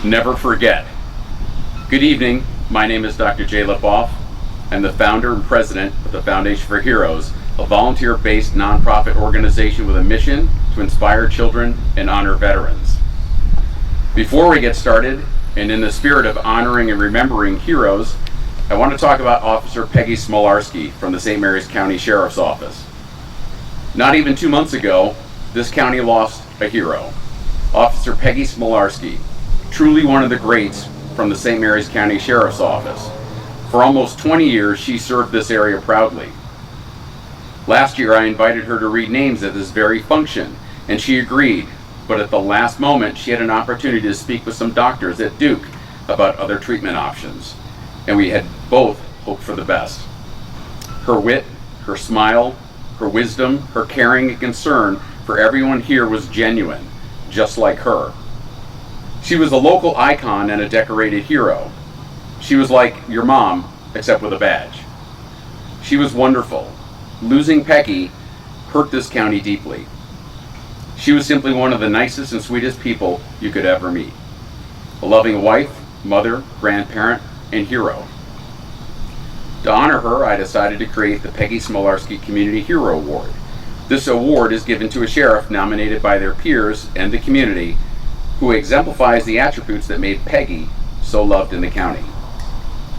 Never forget. Good evening. My name is Dr. Jay Lipoff. I'm the founder and president of the Foundation for Heroes, a volunteer-based nonprofit organization with a mission to inspire children and honor veterans. Before we get started, and in the spirit of honoring and remembering heroes, I want to talk about Officer Peggy Smolarski from the St. Mary's County Sheriff's Office. Not even 2 months ago, this county lost a hero, Officer Peggy Smolarski, truly one of the greats from the St. Mary's County Sheriff's Office. For almost 20 years, she served this area proudly. Last year, I invited her to read names at this very function, and she agreed, but at the last moment, she had an opportunity to speak with some doctors at Duke about other treatment options, and we had both hoped for the best. Her wit, her smile, her wisdom, her caring and concern for everyone here was genuine, just like her. She was a local icon and a decorated hero. She was like your mom, except with a badge. She was wonderful. Losing Peggy hurt this county deeply. She was simply one of the nicest and sweetest people you could ever meet. A loving wife, mother, grandparent, and hero. To honor her, I decided to create the Peggy Smolarski Community Hero Award. This award is given to a sheriff nominated by their peers and the community who exemplifies the attributes that made Peggy so loved in the county.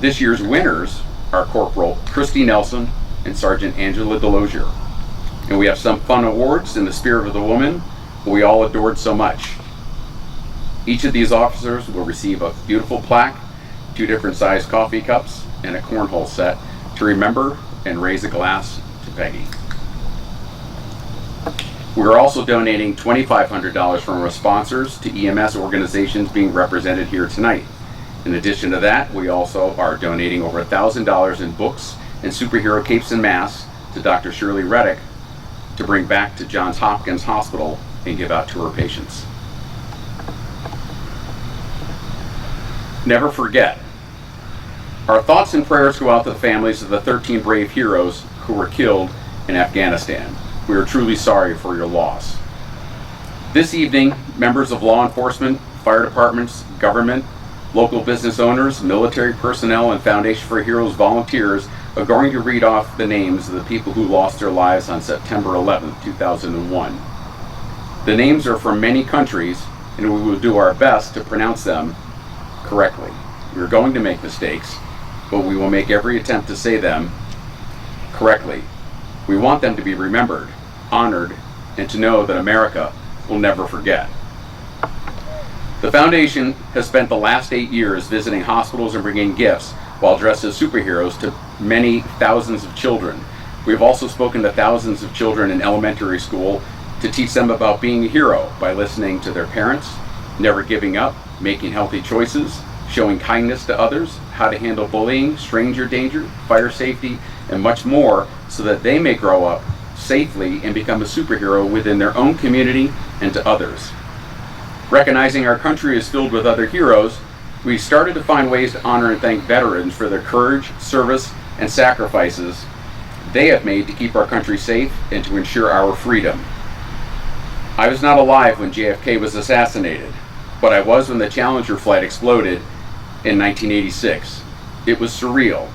This year's winners are Corporal Christy Nelson and Sergeant Angela Delosier. And we have some fun awards in the spirit of the woman who we all adored so much. Each of these officers will receive a beautiful plaque, 2 different sized coffee cups, and a cornhole set to remember and raise a glass to Peggy. We are also donating $2,500 from our sponsors to EMS organizations being represented here tonight. In addition to that, we also are donating over $1,000 in books and superhero capes and masks to Dr. Shirley Reddick to bring back to Johns Hopkins Hospital and give out to her patients. Never forget. Our thoughts and prayers go out to the families of the 13 brave heroes who were killed in Afghanistan. We are truly sorry for your loss. This evening, members of law enforcement, fire departments, government, local business owners, military personnel, and Foundation for Heroes volunteers are going to read off the names of the people who lost their lives on September 11, 2001. The names are from many countries, and we will do our best to pronounce them correctly. We are going to make mistakes, but we will make every attempt to say them correctly. We want them to be remembered, honored, and to know that America will never forget. The Foundation has spent the last 8 years visiting hospitals and bringing gifts while dressed as superheroes to many thousands of children. We have also spoken to thousands of children in elementary school to teach them about being a hero by listening to their parents, never giving up, making healthy choices, showing kindness to others, how to handle bullying, stranger danger, fire safety, and much more so that they may grow up safely and become a superhero within their own community and to others. Recognizing our country is filled with other heroes, we started to find ways to honor and thank veterans for their courage, service, and sacrifices they have made to keep our country safe and to ensure our freedom. I was not alive when JFK was assassinated, but I was when the Challenger flight exploded in 1986. It was surreal.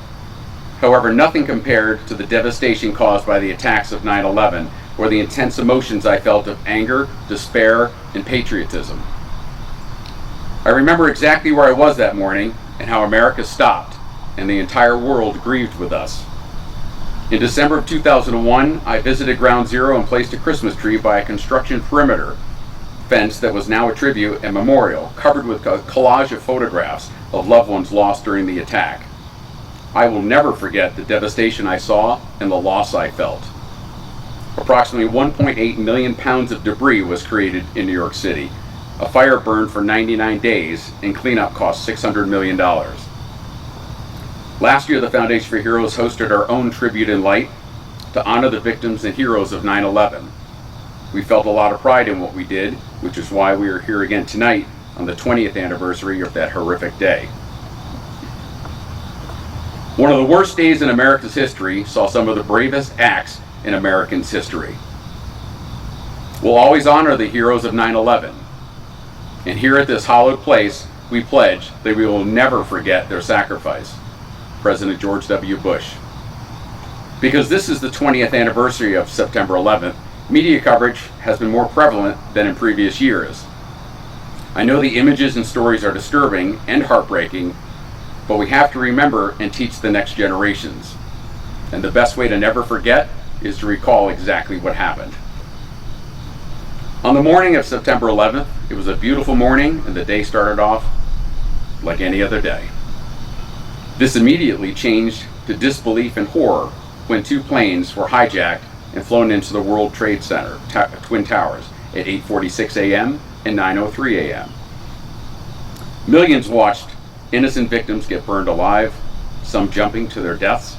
However, nothing compared to the devastation caused by the attacks of 9/11 or the intense emotions I felt of anger, despair, and patriotism. I remember exactly where I was that morning and how America stopped and the entire world grieved with us. In December of 2001, I visited Ground Zero and placed a Christmas tree by a construction perimeter fence that was now a tribute and memorial, covered with a collage of photographs of loved ones lost during the attack. I will never forget the devastation I saw and the loss I felt. Approximately 1.8 million pounds of debris was created in New York City. A fire burned for 99 days and cleanup cost $600 million. Last year, the Foundation for Heroes hosted our own Tribute in Light to honor the victims and heroes of 9/11. We felt a lot of pride in what we did, which is why we are here again tonight on the 20th anniversary of that horrific day. One of the worst days in America's history saw some of the bravest acts in Americans' history. We'll always honor the heroes of 9/11. And here at this hallowed place, we pledge that we will never forget their sacrifice. President George W. Bush. Because this is the 20th anniversary of September 11th, media coverage has been more prevalent than in previous years. I know the images and stories are disturbing and heartbreaking, but we have to remember and teach the next generations. And the best way to never forget is to recall exactly what happened. On the morning of September 11th, it was a beautiful morning and the day started off like any other day. This immediately changed to disbelief and horror when two planes were hijacked and flown into the World Trade Center, Twin Towers, at 8:46 a.m. and 9:03 a.m. Millions watched innocent victims get burned alive, some jumping to their deaths,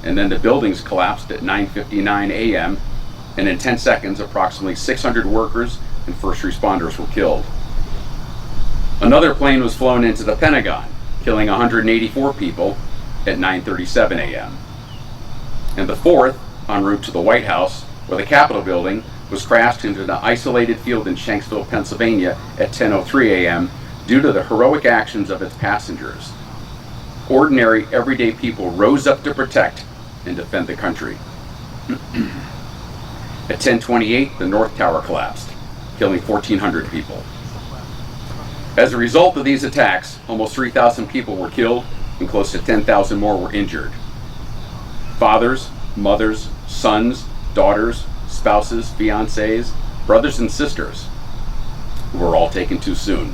and then the buildings collapsed at 9:59 a.m., and in 10 seconds, approximately 600 workers and first responders were killed. Another plane was flown into the Pentagon, killing 184 people at 9:37 a.m. And the fourth, en route to the White House, where the Capitol building, was crashed into an isolated field in Shanksville, Pennsylvania at 10:03 a.m. due to the heroic actions of its passengers. Ordinary, everyday people rose up to protect and defend the country. At 10:28, the North Tower collapsed, killing 1,400 people. As a result of these attacks, almost 3,000 people were killed and close to 10,000 more were injured. Fathers, mothers, sons, daughters, spouses, fiancés, brothers and sisters were all taken too soon.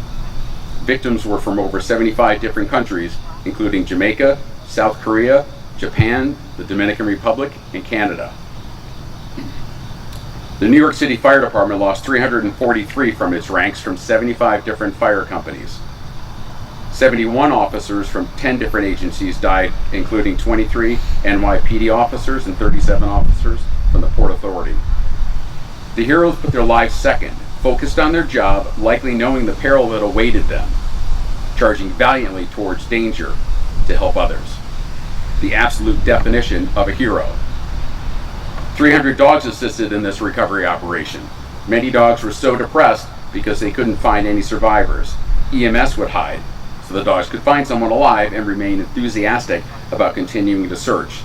Victims were from over 75 different countries, including Jamaica, South Korea, Japan, the Dominican Republic, and Canada. The New York City Fire Department lost 343 from its ranks from 75 different fire companies. 71 officers from 10 different agencies died, including 23 NYPD officers and 37 officers from the Port Authority. The heroes put their lives second, focused on their job, likely knowing the peril that awaited them, charging valiantly towards danger to help others. The absolute definition of a hero. 300 dogs assisted in this recovery operation. Many dogs were so depressed because they couldn't find any survivors. EMS would hide, so the dogs could find someone alive and remain enthusiastic about continuing the search.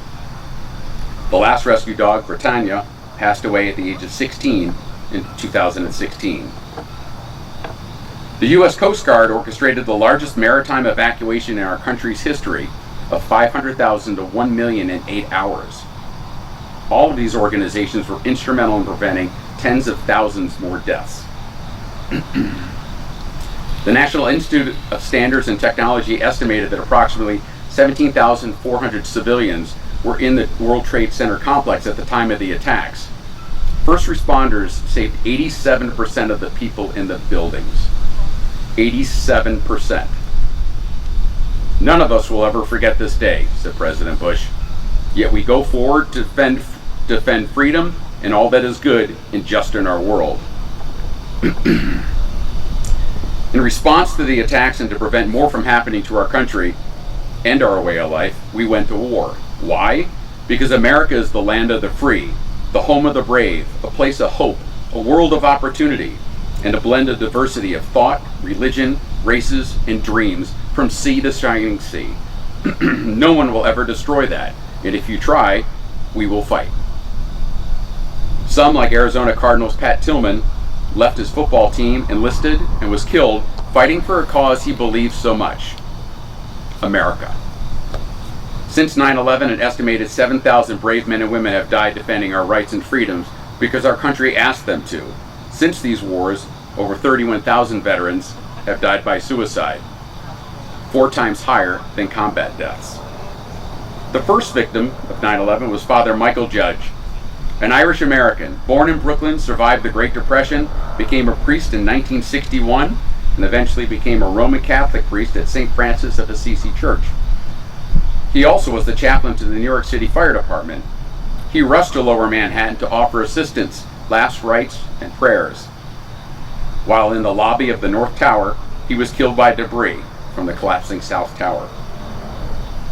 The last rescue dog, Britannia, passed away at the age of 16 in 2016. The U.S. Coast Guard orchestrated the largest maritime evacuation in our country's history of 500,000 to 1 million in 8 hours. All of these organizations were instrumental in preventing tens of thousands more deaths. The National Institute of Standards and Technology estimated that approximately 17,400 civilians were in the World Trade Center complex at the time of the attacks. First responders saved 87% of the people in the buildings. 87%. None of us will ever forget this day, said President Bush. Yet we go forward to defend freedom and all that is good and just in our world. In response to the attacks and to prevent more from happening to our country and our way of life, we went to war. Why? Because America is the land of the free, the home of the brave, a place of hope, a world of opportunity, and a blend of diversity of thought, religion, races, and dreams from sea to shining sea. No one will ever destroy that, and if you try, we will fight. Some, like Arizona Cardinals' Pat Tillman, left his football team, enlisted, and was killed fighting for a cause he believed so much: America. Since 9/11, an estimated 7,000 brave men and women have died defending our rights and freedoms because our country asked them to. Since these wars, over 31,000 veterans have died by suicide, 4 times higher than combat deaths. The first victim of 9/11 was Father Michael Judge, an Irish American, born in Brooklyn, survived the Great Depression, became a priest in 1961, and eventually became a Roman Catholic priest at St. Francis of Assisi Church. He also was the chaplain to the New York City Fire Department. He rushed to Lower Manhattan to offer assistance, last rites, and prayers. While in the lobby of the North Tower, he was killed by debris from the collapsing South Tower.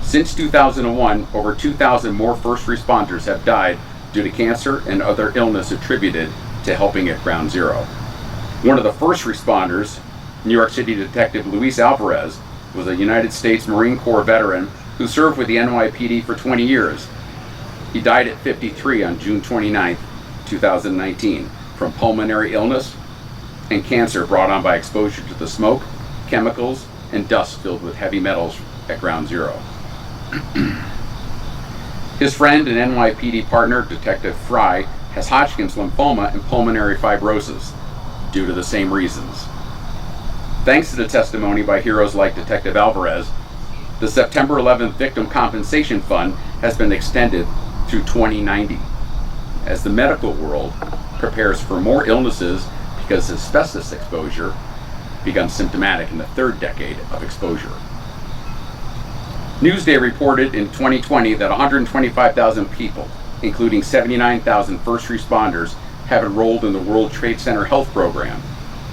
Since 2001, over 2,000 more first responders have died due to cancer and other illness attributed to helping at Ground Zero. One of the first responders New York City detective Luis Alvarez was a United States Marine Corps veteran who served with the NYPD for 20 years. He died at 53 on June 29, 2019, from pulmonary illness and cancer brought on by exposure to the smoke, chemicals, and dust filled with heavy metals at Ground Zero. His friend and NYPD partner, Detective Fry, has Hodgkin's lymphoma and pulmonary fibrosis due to the same reasons. Thanks to the testimony by heroes like Detective Alvarez, the September 11th Victim Compensation Fund has been extended through 2090 as the medical world prepares for more illnesses because asbestos exposure becomes symptomatic in the third decade of exposure. Newsday reported in 2020 that 125,000 people, including 79,000 first responders, have enrolled in the World Trade Center Health Program,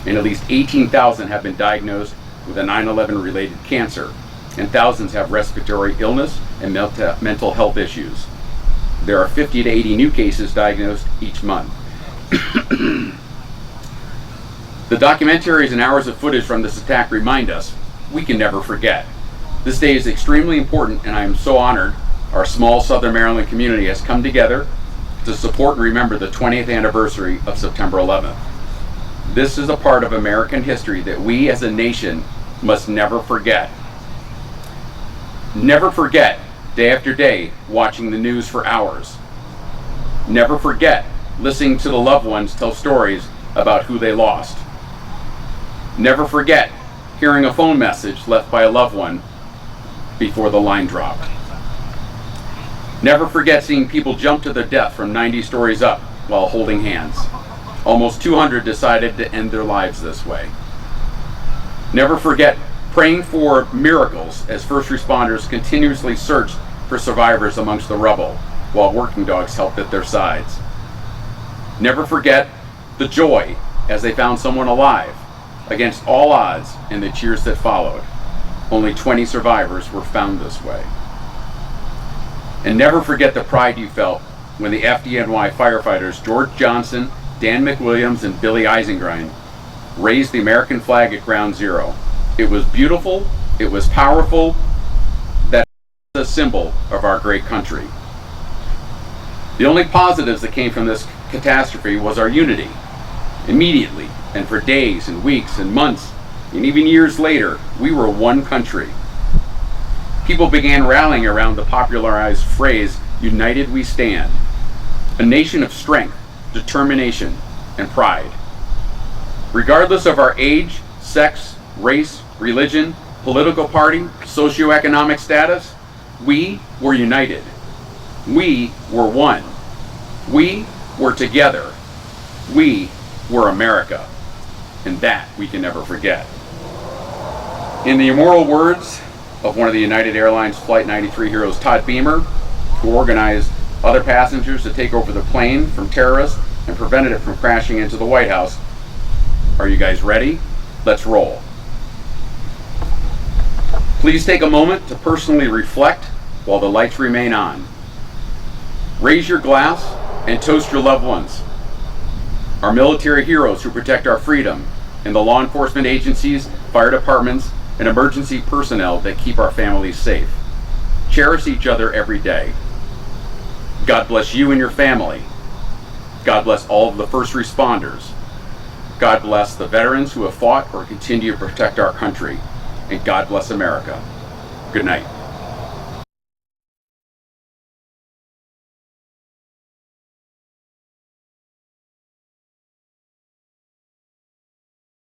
and at least 18,000 have been diagnosed with a 9/11 related cancer, and thousands have respiratory illness and mental health issues. There are 50 to 80 new cases diagnosed each month. The documentaries and hours of footage from this attack remind us we can never forget. This day is extremely important, and I am so honored our small Southern Maryland community has come together to support and remember the 20th anniversary of September 11th. This is a part of American history that we as a nation must never forget. Never forget, day after day, watching the news for hours. Never forget, listening to the loved ones tell stories about who they lost. Never forget, hearing a phone message left by a loved one before the line dropped. Never forget seeing people jump to their death from 90 stories up while holding hands. Almost 200 decided to end their lives this way. Never forget praying for miracles as first responders continuously searched for survivors amongst the rubble while working dogs helped at their sides. Never forget the joy as they found someone alive against all odds and the cheers that followed. Only 20 survivors were found this way. And never forget the pride you felt when the FDNY firefighters George Johnson, Dan McWilliams, and Billy Eisengrind raised the American flag at Ground Zero. It was beautiful, it was powerful, that is a symbol of our great country. The only positives that came from this catastrophe was our unity. Immediately, and for days and weeks and months, and even years later, we were one country. People began rallying around the popularized phrase, "United we stand," a nation of strength, determination, and pride. Regardless of our age, sex, race, religion, political party, socioeconomic status, we were united. We were one. We were together. We were America. And that we can never forget. In the immortal words of one of the United Airlines Flight 93 heroes, Todd Beamer, who organized other passengers to take over the plane from terrorists and prevented it from crashing into the White House, "Are you guys ready? Let's roll." Please take a moment to personally reflect while the lights remain on. Raise your glass and toast your loved ones, our military heroes who protect our freedom, and the law enforcement agencies, fire departments, and emergency personnel that keep our families safe. Cherish each other every day. God bless you and your family. God bless all of the first responders. God bless the veterans who have fought or continue to protect our country. And God bless America. Good night.